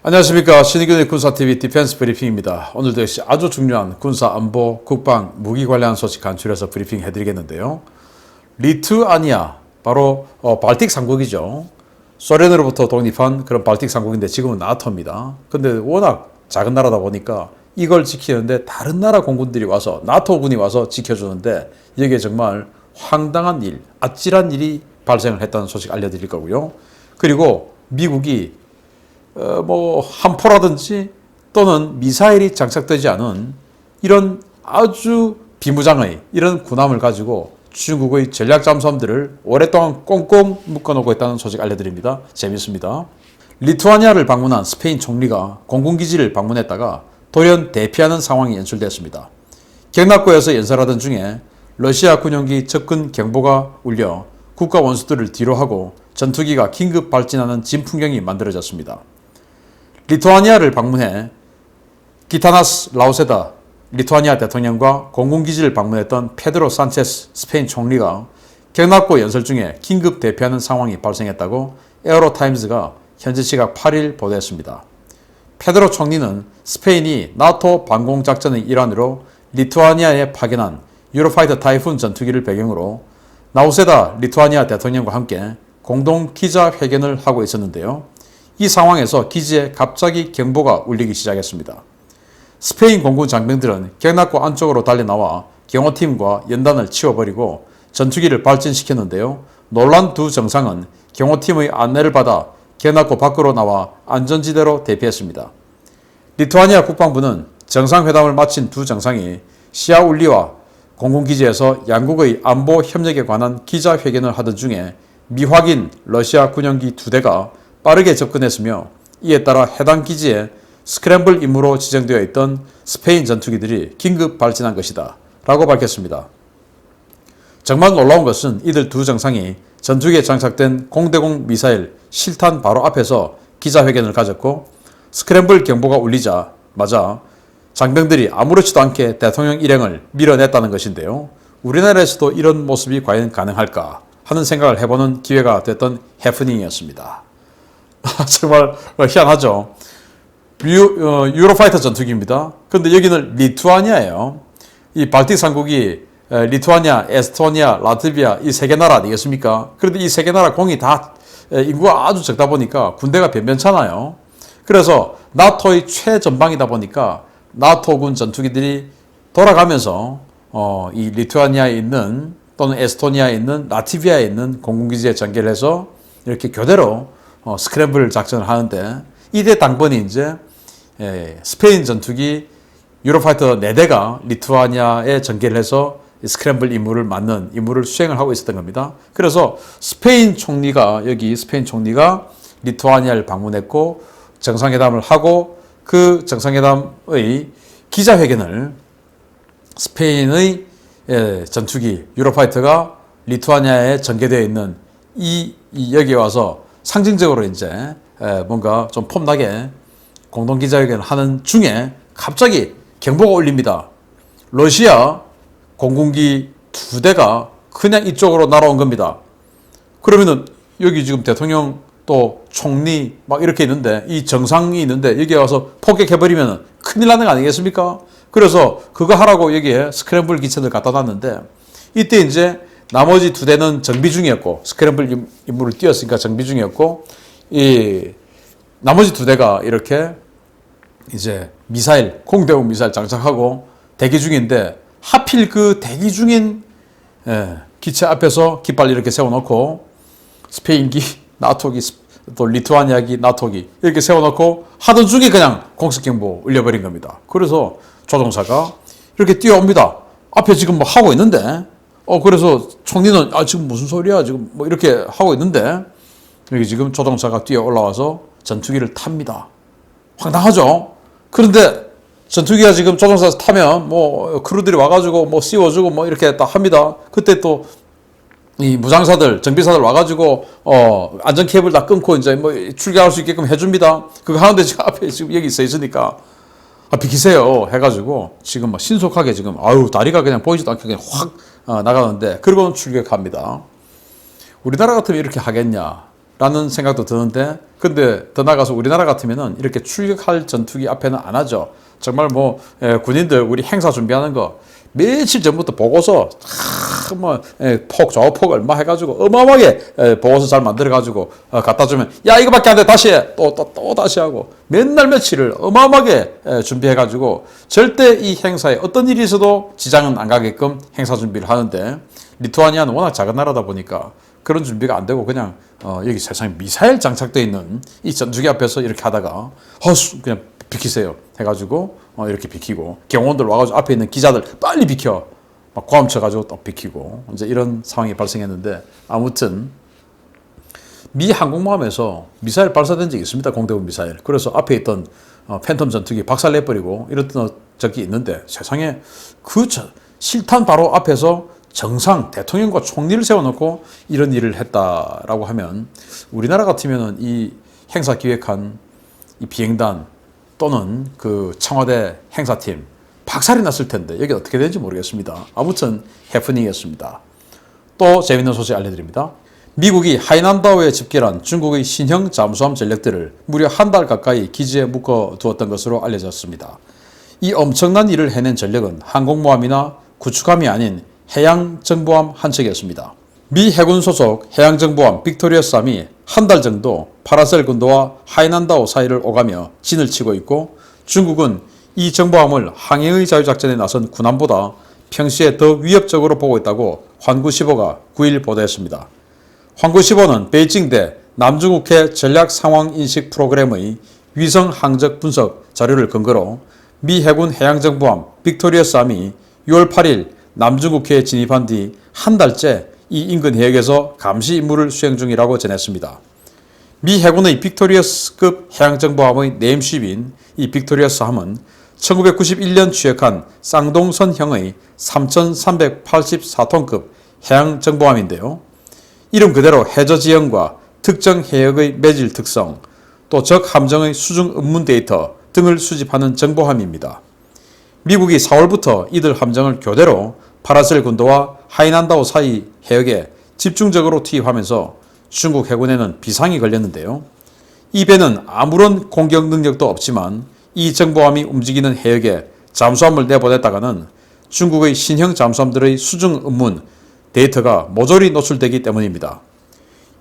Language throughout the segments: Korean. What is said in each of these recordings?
안녕하십니까. 신의균의 군사TV 디펜스 브리핑입니다. 오늘도 역시 아주 중요한 군사 안보, 국방, 무기 관련 소식 간추려서 브리핑 해드리겠는데요. 리투아니아, 바로 발틱 삼국이죠. 소련으로부터 독립한 그런 발틱 삼국인데 지금은 나토입니다. 근데 워낙 작은 나라다 보니까 이걸 지키는데 다른 나라 공군들이 와서, 나토군이 와서 지켜주는데 여기에 정말 황당한 일, 아찔한 일이 발생을 했다는 소식 알려드릴 거고요. 그리고 미국이 함포라든지 또는 미사일이 장착되지 않은 이런 아주 비무장의 이런 군함을 가지고 중국의 전략 잠수함들을 오랫동안 꽁꽁 묶어놓고 있다는 소식 알려드립니다. 재밌습니다. 리투아니아를 방문한 스페인 총리가 공군기지를 방문했다가 돌연 대피하는 상황이 연출됐습니다. 경납고에서 연설하던 중에 러시아 군용기 접근 경보가 울려 국가 원수들을 뒤로하고 전투기가 긴급 발진하는 진풍경이 만들어졌습니다. 리투아니아를 방문해 기타나스 라우세다 리투아니아 대통령과 공군기지를 방문했던 페드로 산체스 스페인 총리가 경납고 연설 중에 긴급 대피하는 상황이 발생했다고 에어로타임즈가 현지 시각 8일 보도했습니다. 페드로 총리는 스페인이 나토 반공작전의 일환으로 리투아니아에 파견한 유로파이터 타이푼 전투기를 배경으로 라우세다 리투아니아 대통령과 함께 공동 기자회견을 하고 있었는데요. 이 상황에서 기지에 갑자기 경보가 울리기 시작했습니다. 스페인 공군 장병들은 경납고 안쪽으로 달려나와 경호팀과 연단을 치워버리고 전투기를 발진시켰는데요. 놀란 두 정상은 경호팀의 안내를 받아 경납고 밖으로 나와 안전지대로 대피했습니다. 리투아니아 국방부는 정상회담을 마친 두 정상이 시아울리와 공군기지에서 양국의 안보 협력에 관한 기자회견을 하던 중에 미확인 러시아 군용기 2대가 빠르게 접근했으며 이에 따라 해당 기지에 스크램블 임무로 지정되어 있던 스페인 전투기들이 긴급 발진한 것이다 라고 밝혔습니다. 정말 놀라운 것은 이들 두 정상이 전투기에 장착된 공대공 미사일 실탄 바로 앞에서 기자회견을 가졌고 스크램블 경보가 울리자마자 장병들이 아무렇지도 않게 대통령 일행을 밀어냈다는 것인데요. 우리나라에서도 이런 모습이 과연 가능할까 하는 생각을 해보는 기회가 됐던 해프닝이었습니다. 정말 희한하죠. 유로파이터 전투기입니다. 그런데 여기는 리투아니아예요. 이 발틱 삼국이 리투아니아, 에스토니아, 라트비아 이 세 개 나라 아니겠습니까? 그런데 이 세 개 나라 공이 다 인구가 아주 적다 보니까 군대가 변변찮아요. 그래서 나토의 최전방이다 보니까 나토군 전투기들이 돌아가면서 이 리투아니아에 있는 또는 에스토니아에 있는 라트비아에 있는 공군기지에 전개를 해서 이렇게 교대로 스크램블 작전을 하는데 이때 당번이 이제 스페인 전투기 유로파이터 4대가 리투아니아에 전개를 해서 스크램블 임무를 수행을 하고 있었던 겁니다. 그래서 스페인 총리가 리투아니아를 방문했고 정상회담을 하고 그 정상회담의 기자회견을 스페인의 전투기 유로파이터가 리투아니아에 전개되어 있는 여기에 와서 상징적으로 이제 뭔가 좀 폼나게 공동 기자회견을 하는 중에 갑자기 경보가 울립니다. 러시아 공군기 2대가 그냥 이쪽으로 날아온 겁니다. 그러면은 여기 지금 대통령 또 총리 막 이렇게 있는데 이 정상이 있는데 여기에 와서 폭격해버리면 큰일 나는 거 아니겠습니까? 그래서 그거 하라고 여기에 스크램블 기체들 갖다 놨는데 이때 이제 나머지 2대는 정비 중이었고 스크램블 임무를 뛰었으니까 정비 중이었고 이 나머지 2대가 이렇게 이제 공대공 미사일 장착하고 대기 중인데 하필 그 대기 중인 기체 앞에서 깃발 이렇게 세워놓고 스페인기, 나토기, 또 리투아니아기, 나토기 이렇게 세워놓고 하던 중에 그냥 공습경보 울려버린 겁니다. 그래서 조종사가 이렇게 뛰어옵니다. 앞에 지금 뭐 하고 있는데 그래서 총리는 지금 무슨 소리야 지금 뭐 이렇게 하고 있는데 여기 지금 조종사가 뛰어 올라와서 전투기를 탑니다. 황당하죠? 그런데 전투기가 지금 조종사 타면 뭐 크루들이 와가지고 뭐 씌워주고 뭐 이렇게 딱 합니다. 그때 또 이 무장사들, 정비사들 와가지고 안전 케이블 다 끊고 이제 뭐 출격할 수 있게끔 해줍니다. 그거 하는데 지금 앞에 지금 여기 있으니까 비키세요 해가지고 지금 막 신속하게 지금 다리가 그냥 보이지도 않게 그냥 확 나가는데 그러고는 출격합니다. 우리나라 같으면 이렇게 하겠냐라는 생각도 드는데 근데 더 나가서 우리나라 같으면은 이렇게 출격할 전투기 앞에는 안 하죠. 정말 뭐 군인들 우리 행사 준비하는 거 며칠 전부터 보고서 폭 좌우폭 얼마 해가지고 어마어마하게 보고서 잘 만들어가지고 갖다 주면 야 이거밖에 안 돼 다시 해 또 다시 하고 맨날 며칠을 어마어마하게 준비해가지고 절대 이 행사에 어떤 일이 있어도 지장은 안 가게끔 행사 준비를 하는데 리투아니아는 워낙 작은 나라다 보니까 그런 준비가 안 되고 그냥 여기 세상에 미사일 장착되어 있는 이 전투기 앞에서 이렇게 하다가 그냥 비키세요 해가지고 이렇게 비키고 경호원들 와가지고 앞에 있는 기자들 빨리 비켜 막 고함 쳐가지고 또 비키고 이제 이런 상황이 발생했는데 아무튼 미 항공모함에서 미사일 발사된 적이 있습니다. 공대공 미사일. 그래서 앞에 있던 팬텀 전투기 박살내버리고 이랬던 적이 있는데 세상에 그 실탄 바로 앞에서 정상 대통령과 총리를 세워놓고 이런 일을 했다라고 하면 우리나라 같으면은 이 행사 기획한 이 비행단 또는 그 청와대 행사팀 박살이 났을 텐데 여기 어떻게 되는지 모르겠습니다. 아무튼 해프닝이었습니다. 또 재밌는 소식 알려드립니다. 미국이 하이난다오에 집결한 중국의 신형 잠수함 전력들을 무려 한 달 가까이 기지에 묶어두었던 것으로 알려졌습니다. 이 엄청난 일을 해낸 전력은 항공모함이나 구축함이 아닌 해양정보함 한 척이었습니다. 미 해군 소속 해양정보함 빅토리아3이 한 달 정도 파라셀 군도와 하이난다오 사이를 오가며 진을 치고 있고 중국은 이 정보함을 항해의 자유작전에 나선 군함보다 평시에 더 위협적으로 보고 있다고 환구시보가 9일 보도했습니다. 환구시보는 베이징대 남중국해 전략상황인식 프로그램의 위성 항적 분석 자료를 근거로 미 해군 해양정보함 빅토리아3이 6월 8일 남중국해에 진입한 뒤 한 달째 이 인근 해역에서 감시 임무를 수행 중이라고 전했습니다. 미 해군의 빅토리어스급 해양정보함의 네임쉽인 이 빅토리어스함은 1991년 취역한 쌍동선형의 3,384톤급 해양정보함인데요. 이름 그대로 해저 지형과 특정 해역의 매질 특성, 또 적 함정의 수중 음문 데이터 등을 수집하는 정보함입니다. 미국이 4월부터 이들 함정을 교대로 파라셀 군도와 하이난다오 사이 해역에 집중적으로 투입하면서 중국 해군에는 비상이 걸렸는데요. 이 배는 아무런 공격 능력도 없지만 이 정보함이 움직이는 해역에 잠수함을 내보냈다가는 중국의 신형 잠수함들의 수중 음문 데이터가 모조리 노출되기 때문입니다.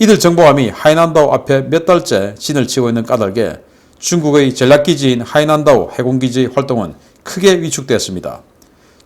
이들 정보함이 하이난다오 앞에 몇 달째 진을 치고 있는 까닭에 중국의 전략기지인 하이난다오 해군기지의 활동은 크게 위축되었습니다.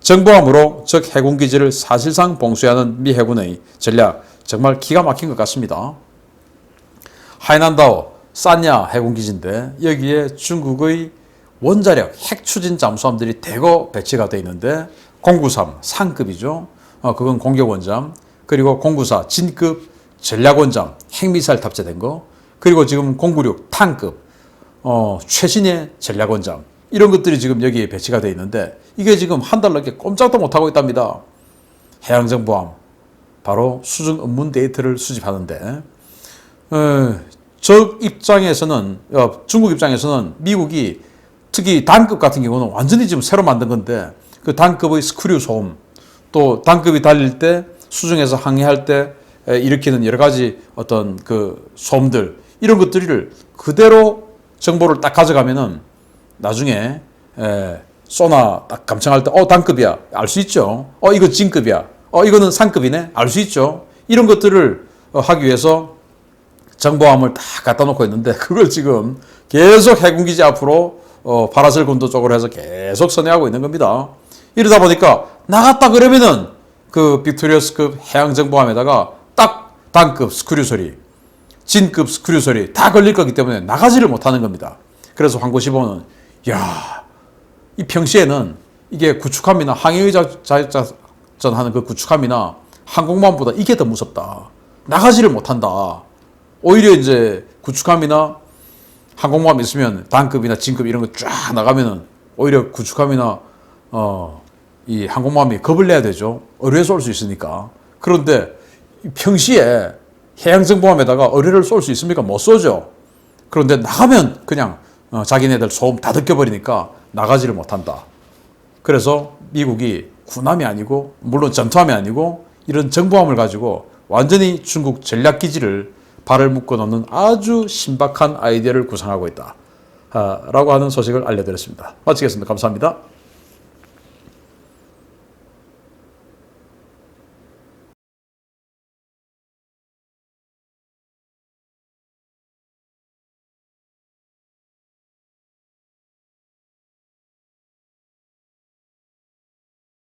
정보함으로 적 해군기지를 사실상 봉쇄하는 미 해군의 전략 정말 기가 막힌 것 같습니다. 하이난다오 산야 해군기지인데 여기에 중국의 원자력 핵추진 잠수함들이 대거 배치가 되어 있는데 093 상급이죠. 그건 공격원잠, 그리고 094 진급 전략원잠 핵미사일 탑재된 거, 그리고 지금 096 탕급 최신의 전략원잠 이런 것들이 지금 여기에 배치가 되어 있는데 이게 지금 한 달 넘게 꼼짝도 못하고 있답니다. 해양정보함 바로 수중 음문 데이터를 수집하는데 적 입장에서는 중국 입장에서는 미국이 특히 단급 같은 경우는 완전히 지금 새로 만든 건데 그 단급의 스크류 소음 또 단급이 달릴 때 수중에서 항해할 때 일으키는 여러 가지 어떤 그 소음들 이런 것들을 그대로 정보를 딱 가져가면은 나중에 소나 딱 감청할 때 단급이야 알 수 있죠. 이거 진급이야. 이거는 상급이네 알 수 있죠. 이런 것들을 하기 위해서 정보함을 딱 갖다 놓고 있는데 그걸 지금 계속 해군기지 앞으로 파라셀 군도 쪽으로 해서 계속 선회하고 있는 겁니다. 이러다 보니까 나갔다 그러면은 그 빅토리어스급 해양정보함에다가 딱 단급 스크류 소리, 진급 스크류 소리 다 걸릴 거기 때문에 나가지를 못하는 겁니다. 그래서 환구시보는 이 평시에는 이게 구축함이나 항해의 자유작전 하는 그 구축함이나 항공모함보다 이게 더 무섭다. 나가지를 못한다. 오히려 이제 구축함이나 항공모함 있으면 단급이나 진급 이런 거 쫙 나가면은 오히려 구축함이나 이 항공모함이 겁을 내야 되죠. 의뢰 쏠 수 있으니까. 그런데 평시에 해양정보함에다가 의뢰를 쏠 수 있습니까? 못 쏘죠. 그런데 나가면 그냥 자기네들 소음 다 느껴버리니까 나가지를 못한다. 그래서 미국이 군함이 아니고 물론 전투함이 아니고 이런 정보함을 가지고 완전히 중국 전략기지를 발을 묶어놓는 아주 신박한 아이디어를 구상하고 있다. 라고 하는 소식을 알려드렸습니다. 마치겠습니다. 감사합니다.